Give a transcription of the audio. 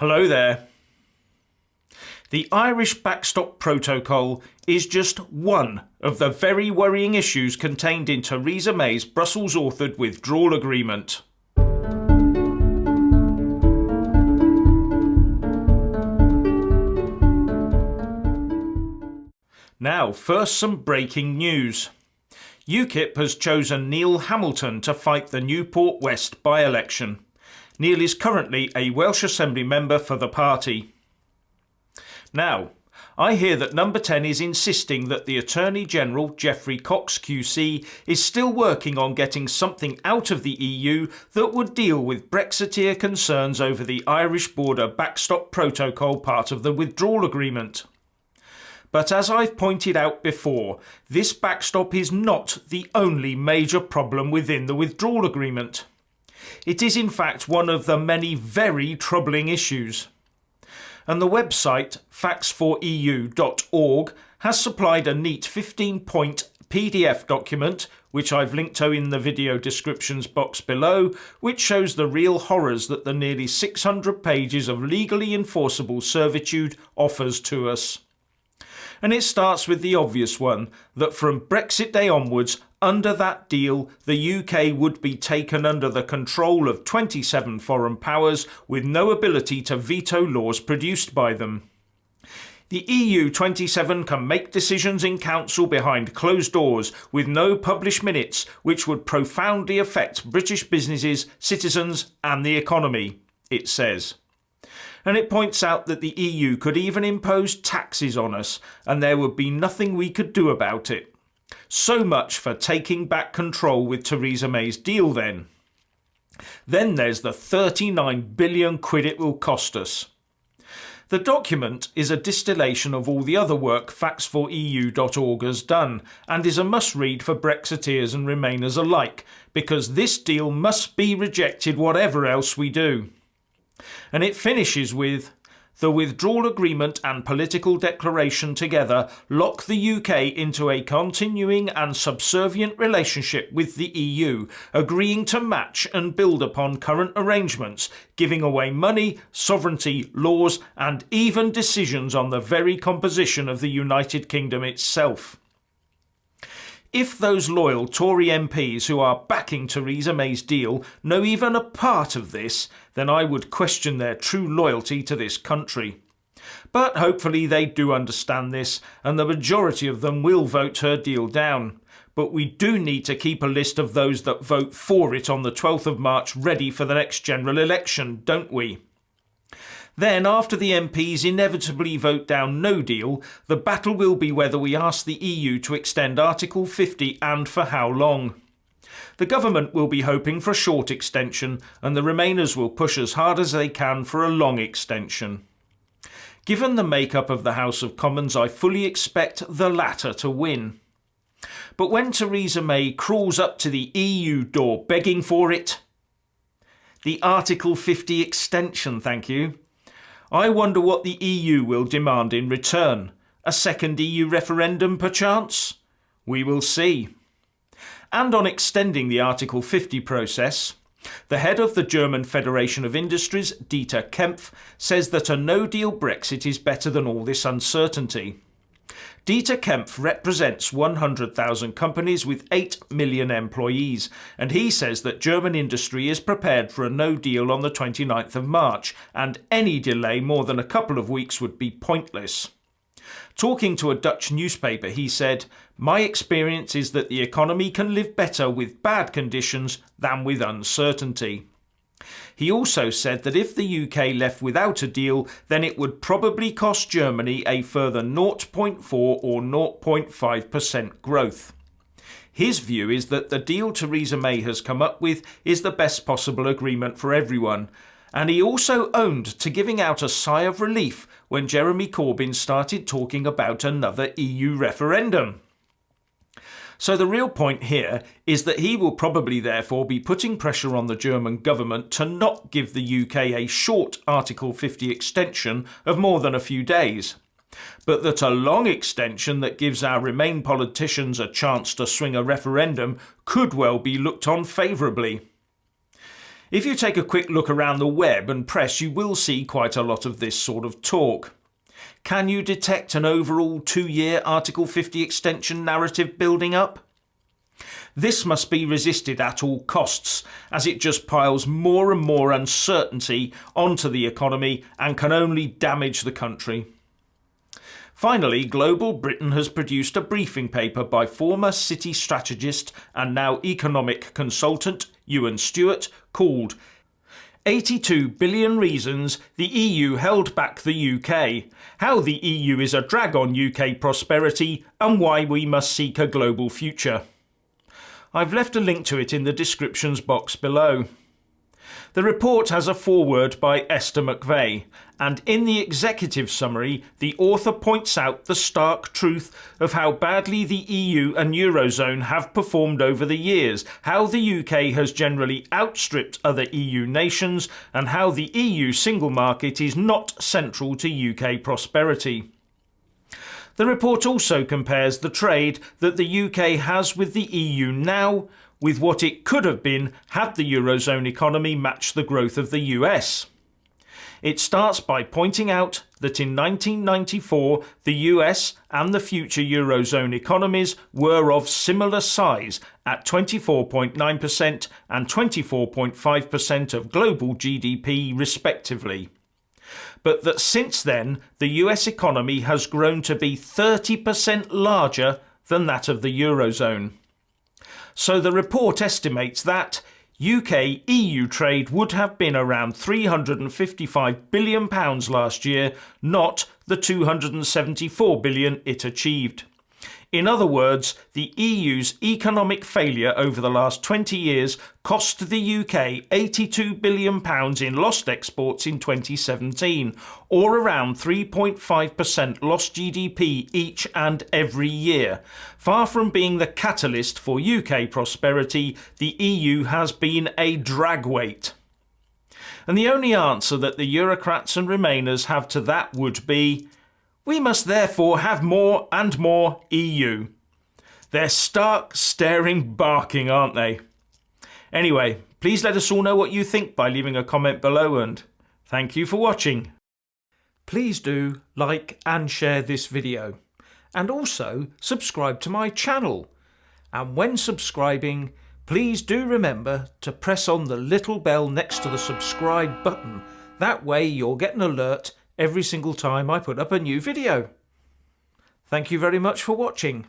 Hello there. The Irish Backstop Protocol is just one of the very worrying issues contained in Theresa May's Brussels-authored Withdrawal Agreement. Now, first some breaking news. UKIP has chosen Neil Hamilton to fight the Newport West by-election. Neil is currently a Welsh Assembly Member for the party. Now, I hear that Number 10 is insisting that the Attorney General, Geoffrey Cox QC, is still working on getting something out of the EU that would deal with Brexiteer concerns over the Irish Border Backstop Protocol part of the Withdrawal Agreement. But as I've pointed out before, this backstop is not the only major problem within the Withdrawal Agreement. It is in fact one of the many very troubling issues. And the website facts4eu.org has supplied a neat 15-point PDF document, which I've linked to in the video descriptions box below, which shows the real horrors that the nearly 600 pages of legally enforceable servitude offers to us. And it starts with the obvious one, that from Brexit Day onwards, under that deal, the UK would be taken under the control of 27 foreign powers with no ability to veto laws produced by them. The EU 27 can make decisions in Council behind closed doors with no published minutes, which would profoundly affect British businesses, citizens and the economy, it says. And it points out that the EU could even impose taxes on us, and there would be nothing we could do about it. So much for taking back control with Theresa May's deal then. Then there's the 39 billion quid it will cost us. The document is a distillation of all the other work facts4eu.org has done, and is a must-read for Brexiteers and Remainers alike, because this deal must be rejected whatever else we do. And it finishes with, the Withdrawal Agreement and Political Declaration together lock the UK into a continuing and subservient relationship with the EU, agreeing to match and build upon current arrangements, giving away money, sovereignty, laws and even decisions on the very composition of the United Kingdom itself. If those loyal Tory MPs who are backing Theresa May's deal know even a part of this, then I would question their true loyalty to this country. But hopefully they do understand this, and the majority of them will vote her deal down. But we do need to keep a list of those that vote for it on the 12th of March ready for the next general election, don't we? Then, after the MPs inevitably vote down no deal, the battle will be whether we ask the EU to extend Article 50 and for how long. The government will be hoping for a short extension, and the Remainers will push as hard as they can for a long extension. Given the makeup of the House of Commons, I fully expect the latter to win. But when Theresa May crawls up to the EU door begging for it, the Article 50 extension, thank you, I wonder what the EU will demand in return. A second EU referendum, perchance? We will see. And on extending the Article 50 process, the head of the German Federation of Industries, Dieter Kempf, says that a no-deal Brexit is better than all this uncertainty. Dieter Kempf represents 100,000 companies with 8 million employees, and he says that German industry is prepared for a no-deal on the 29th of March, and any delay more than a couple of weeks would be pointless. Talking to a Dutch newspaper, he said, "My experience is that the economy can live better with bad conditions than with uncertainty." He also said that if the UK left without a deal, then it would probably cost Germany a further 0.4 or 0.5% growth. His view is that the deal Theresa May has come up with is the best possible agreement for everyone, and he also owned to giving out a sigh of relief when Jeremy Corbyn started talking about another EU referendum. So the real point here is that he will probably therefore be putting pressure on the German government to not give the UK a short Article 50 extension of more than a few days, but that a long extension that gives our Remain politicians a chance to swing a referendum could well be looked on favourably. If you take a quick look around the web and press, you will see quite a lot of this sort of talk. Can you detect an overall 2-year Article 50 extension narrative building up? This must be resisted at all costs, as it just piles more and more uncertainty onto the economy and can only damage the country. Finally, Global Britain has produced a briefing paper by former city strategist and now economic consultant Ewan Stewart called 82 Billion Reasons the EU Held Back the UK, How the EU is a Drag on UK Prosperity and Why We Must Seek a Global Future. I've left a link to it in the descriptions box below. The report has a foreword by Esther McVeigh, and in the executive summary, the author points out the stark truth of how badly the EU and Eurozone have performed over the years, how the UK has generally outstripped other EU nations, and how the EU single market is not central to UK prosperity. The report also compares the trade that the UK has with the EU now with what it could have been had the Eurozone economy matched the growth of the US. It starts by pointing out that in 1994 the US and the future Eurozone economies were of similar size at 24.9% and 24.5% of global GDP respectively. But that since then the US economy has grown to be 30% larger than that of the Eurozone. So the report estimates that UK-EU trade would have been around £355 billion last year, not the £274 billion it achieved. In other words, the EU's economic failure over the last 20 years cost the UK £82 billion in lost exports in 2017, or around 3.5% lost GDP each and every year. Far from being the catalyst for UK prosperity, the EU has been a dragweight. And the only answer that the Eurocrats and Remainers have to that would be, we must therefore have more and more EU. They're stark, staring, barking, aren't they? Anyway, please let us all know what you think by leaving a comment below, and thank you for watching. Please do like and share this video, and also subscribe to my channel. And when subscribing, please do remember to press on the little bell next to the subscribe button. That way you'll get an alert every single time I put up a new video. Thank you very much for watching.